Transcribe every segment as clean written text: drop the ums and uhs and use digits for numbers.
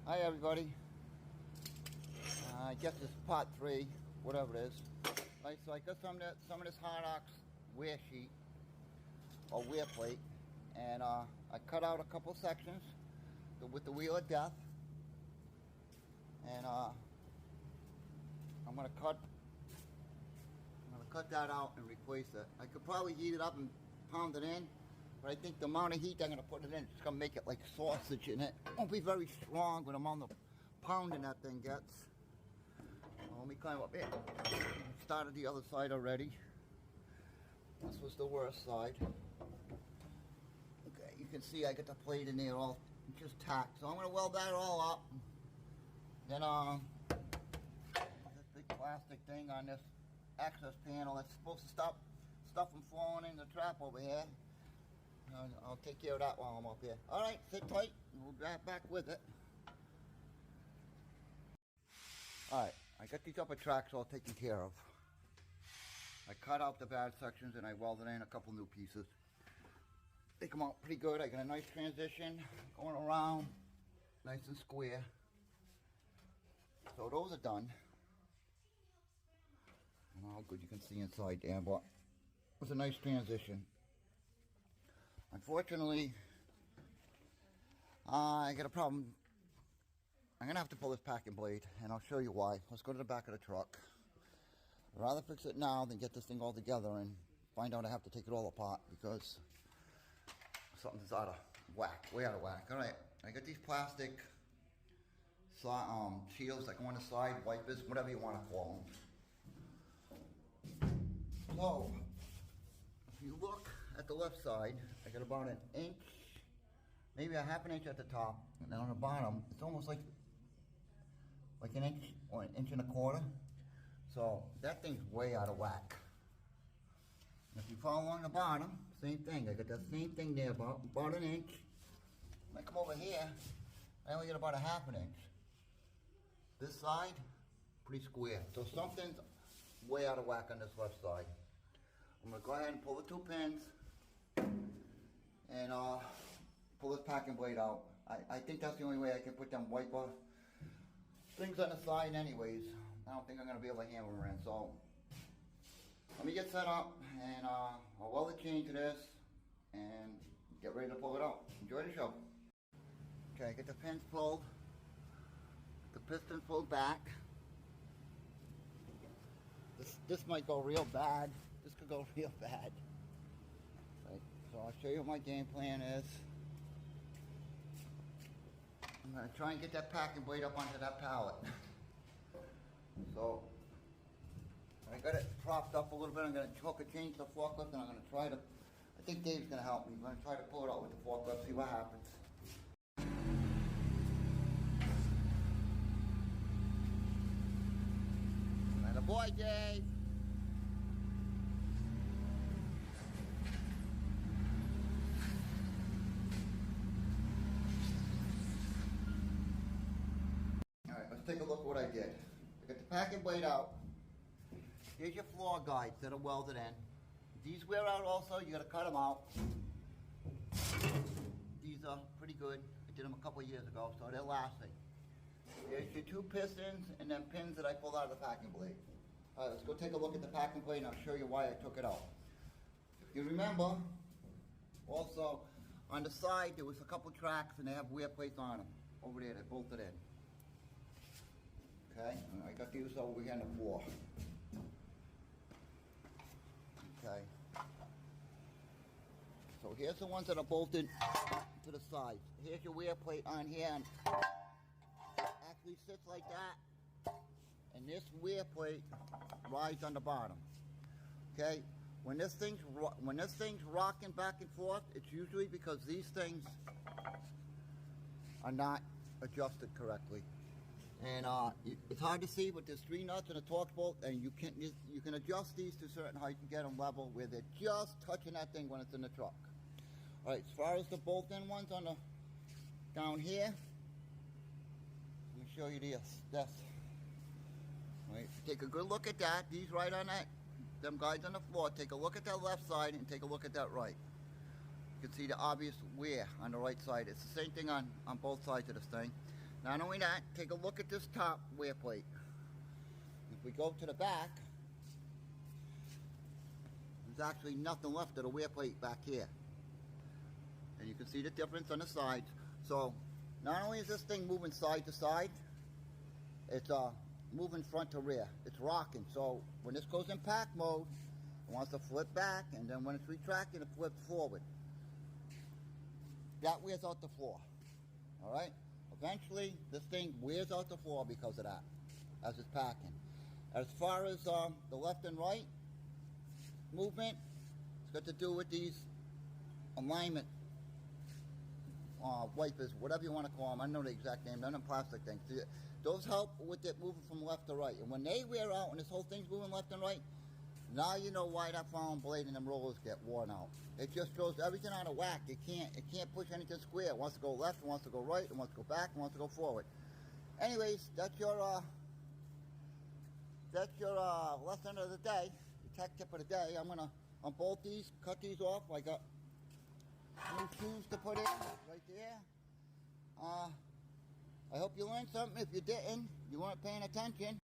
Hi everybody. I guess it's part 3, whatever it is. Right, so I got some of this Hardox wear sheet or wear plate, and I cut out a couple sections with the wheel of death, and I'm gonna cut that out and replace it. I could probably heat it up and pound it in, but I think the amount of heat I'm gonna put it in is gonna make it like sausage, and it won't be very strong with the amount of pounding that thing gets. Well, let me climb up here. Started the other side already. This was the worst side. Okay, you can see I got the plate in there all just tacked. So I'm gonna weld that all up. Then this big plastic thing on this access panel that's supposed to stop stuff from falling in the trap over here. I'll take care of that while I'm up here. All right, sit tight. We'll be back with it. All right, I got these upper tracks all taken care of. I cut out the bad sections and I welded in a couple new pieces. They come out pretty good. I got a nice transition going around, nice and square. So those are done. I don't know how good you can see inside there, but it was a nice transition. Unfortunately, I got a problem. I'm gonna have to pull this packing blade, and I'll show you why. Let's go to the back of the truck. I'd rather fix it now than get this thing all together and find out I have to take it all apart because something's out of whack, way out of whack. All right, I got these plastic shields that go on the side, wipers, whatever you want to call them. So, if you look at the left side, I got about an inch, maybe a half an inch at the top, and then on the bottom, it's almost like an inch or an inch and a quarter. So that thing's way out of whack. And if you follow along the bottom, same thing. I got that same thing there, about an inch. When I come over here, I only get about a half an inch. This side, pretty square. So something's way out of whack on this left side. I'm gonna go ahead and pull the two pins and pull this packing blade out. I think that's the only way I can put them wiper things on the side anyways. I don't think I'm gonna be able to hammer them in. So let me get set up and I'll weld the chain to this and get ready to pull it out. Enjoy the show. Okay, get the pins pulled, the piston pulled back. This might go real bad. This could go real bad. Right, so I'll show you what my game plan is. I'm going to try and get that packing blade up onto that pallet. So I got it propped up a little bit. I'm going to hook a chain to the forklift and I'm going to try to, I think Dave's going to help me. I'm going to try to pull it out with the forklift, see what happens. And a boy, Dave. Alright, let's take a look at what I did. I got the packing blade out. Here's your floor guides that are welded in. These wear out also, you gotta cut them out. These are pretty good. I did them a couple of years ago, so they're lasting. Here's your two pistons and then pins that I pulled out of the packing blade. Alright, let's go take a look at the packing blade and I'll show you why I took it out. If you remember, also on the side there was a couple tracks and they have wear plates on them. Over there, they bolted in. Okay, and I got these over here on the floor. Okay. So here's the ones that are bolted to the sides. Here's your wear plate on here, and actually sits like that. And this wear plate rides on the bottom. Okay. When this thing's rocking back and forth, it's usually because these things are not adjusted correctly. And it's hard to see, but there's 3 nuts and a torque bolt, and you can adjust these to a certain height and get them level where they're just touching that thing when it's in the truck. All right, as far as the bolt-in ones on the down here, let me show you this. All right, take a good look at that. These right on that, them guides on the floor. Take a look at that left side and take a look at that right. You can see the obvious wear on the right side. It's the same thing on both sides of this thing. Not only that, take a look at this top wear plate. If we go to the back, there's actually nothing left of the wear plate back here. And you can see the difference on the sides. So not only is this thing moving side to side, it's moving front to rear. It's rocking. So when this goes in pack mode, it wants to flip back, and then when it's retracting, it flips forward. That wears out the floor. All right? Eventually, this thing wears out the floor because of that, as it's packing. As far as the left and right movement, it's got to do with these alignment wipers, whatever you want to call them. I don't know the exact name. They're not plastic things. Those help with it moving from left to right. And when they wear out and this whole thing's moving left and right, now you know why that Fallon blade and them rollers get worn out. It just throws everything out of whack. It can't push anything square. It wants to go left, it wants to go right, it wants to go back, it wants to go forward. Anyways, that's your lesson of the day, the tech tip of the day. I'm gonna unbolt these, cut these off. I got new shoes to put in right there. I hope you learned something. If you didn't, you weren't paying attention.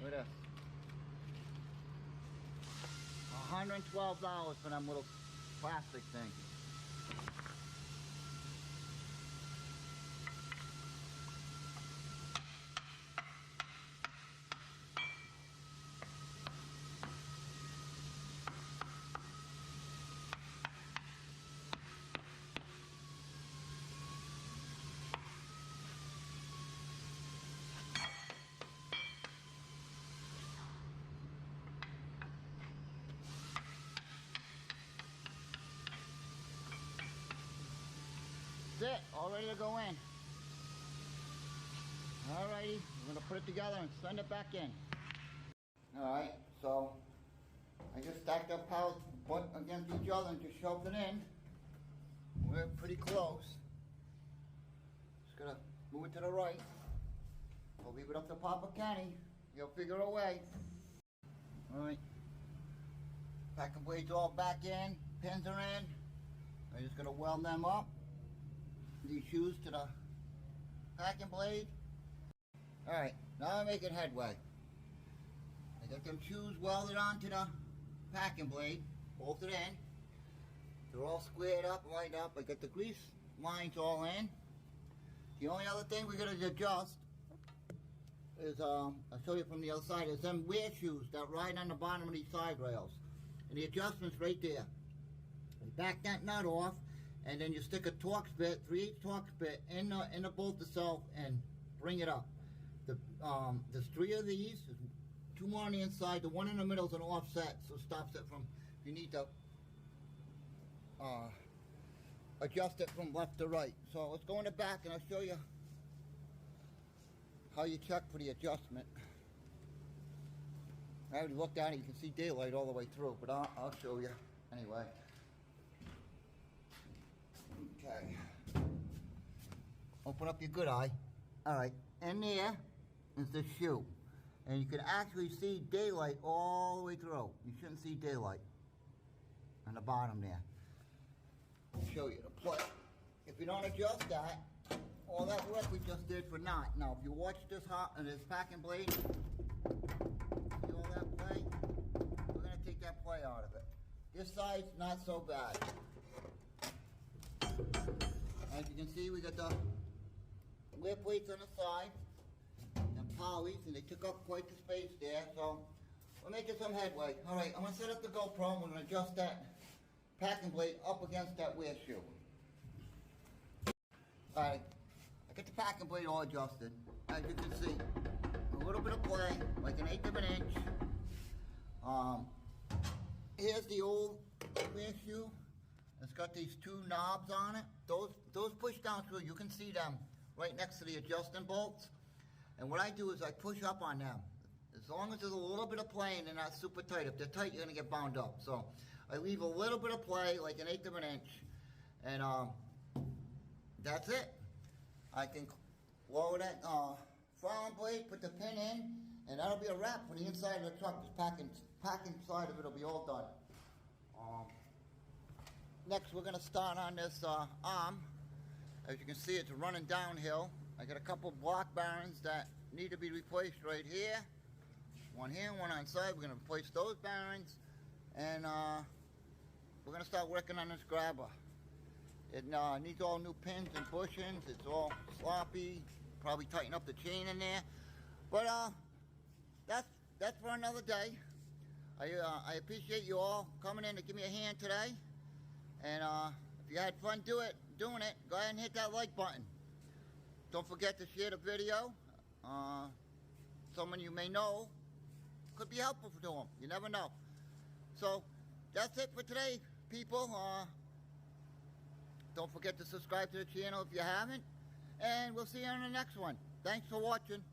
Look at this. $112 for them little plastic things. That's it, all ready to go in. Alrighty, we're gonna put it together and send it back in. Alright, so I just stacked up pallets one against each other and just shoved it in. We're pretty close. Just gonna move it to the right. We'll leave it up to Papa Kenny. He'll figure a way. Alright. Packing blades all back in, pins are in. I'm just gonna weld them up. These shoes to the packing blade. Alright, now I'm making headway. I got them shoes welded onto the packing blade, bolted in. They're all squared up, lined up. I got the grease lines all in. The only other thing we're gonna adjust is, I'll show you from the other side, is them wear shoes that ride on the bottom of these side rails. And the adjustment's right there. You back that nut off, and then you stick a Torx bit, 3/8 Torx bit in the bolt itself and bring it up. There's 3 of these, there's 2 more on the inside, the one in the middle is an offset, so it stops it from, if you need to adjust it from left to right. So let's go in the back and I'll show you how you check for the adjustment. I already looked at it, you can see daylight all the way through, but I'll show you anyway. Okay. Open up your good eye. Alright, in there is the shoe. And you can actually see daylight all the way through. You shouldn't see daylight on the bottom there. I'll show you the plate. If you don't adjust that, all that work we just did for naught. Now, if you watch this this packing blade, see all that play? We're going to take that play out of it. This side's not so bad. As you can see, we got the lip plates on the side, and polys, and they took up quite the space there, so we're making some headway. Alright, I'm going to set up the GoPro, and we're going to adjust that packing blade up against that wear shoe. Alright, I got the packing blade all adjusted. As you can see, a little bit of play, like an 1/8 of an inch. Here's the old wear shoe. It's got these 2 knobs on it. Those push down through, you can see them right next to the adjusting bolts. And what I do is I push up on them. As long as there's a little bit of play and they're not super tight. If they're tight, you're gonna get bound up. So I leave a little bit of play, like an 1/8 of an inch. And that's it. I can lower that Fallon blade, put the pin in, and that'll be a wrap for the inside of the truck. The packing side of it will be all done. Next, we're going to start on this arm. As you can see, it's running downhill. I got a couple block bearings that need to be replaced right here. One here, one on the side. We're going to replace those bearings. And we're going to start working on this grabber. It needs all new pins and bushings. It's all sloppy. Probably tighten up the chain in there. But that's for another day. I appreciate you all coming in to give me a hand today. And if you had fun doing it, go ahead and hit that like button. Don't forget to share the video. Someone you may know could be helpful to them. You never know. So that's it for today, people. Don't forget to subscribe to the channel if you haven't. And we'll see you on the next one. Thanks for watching.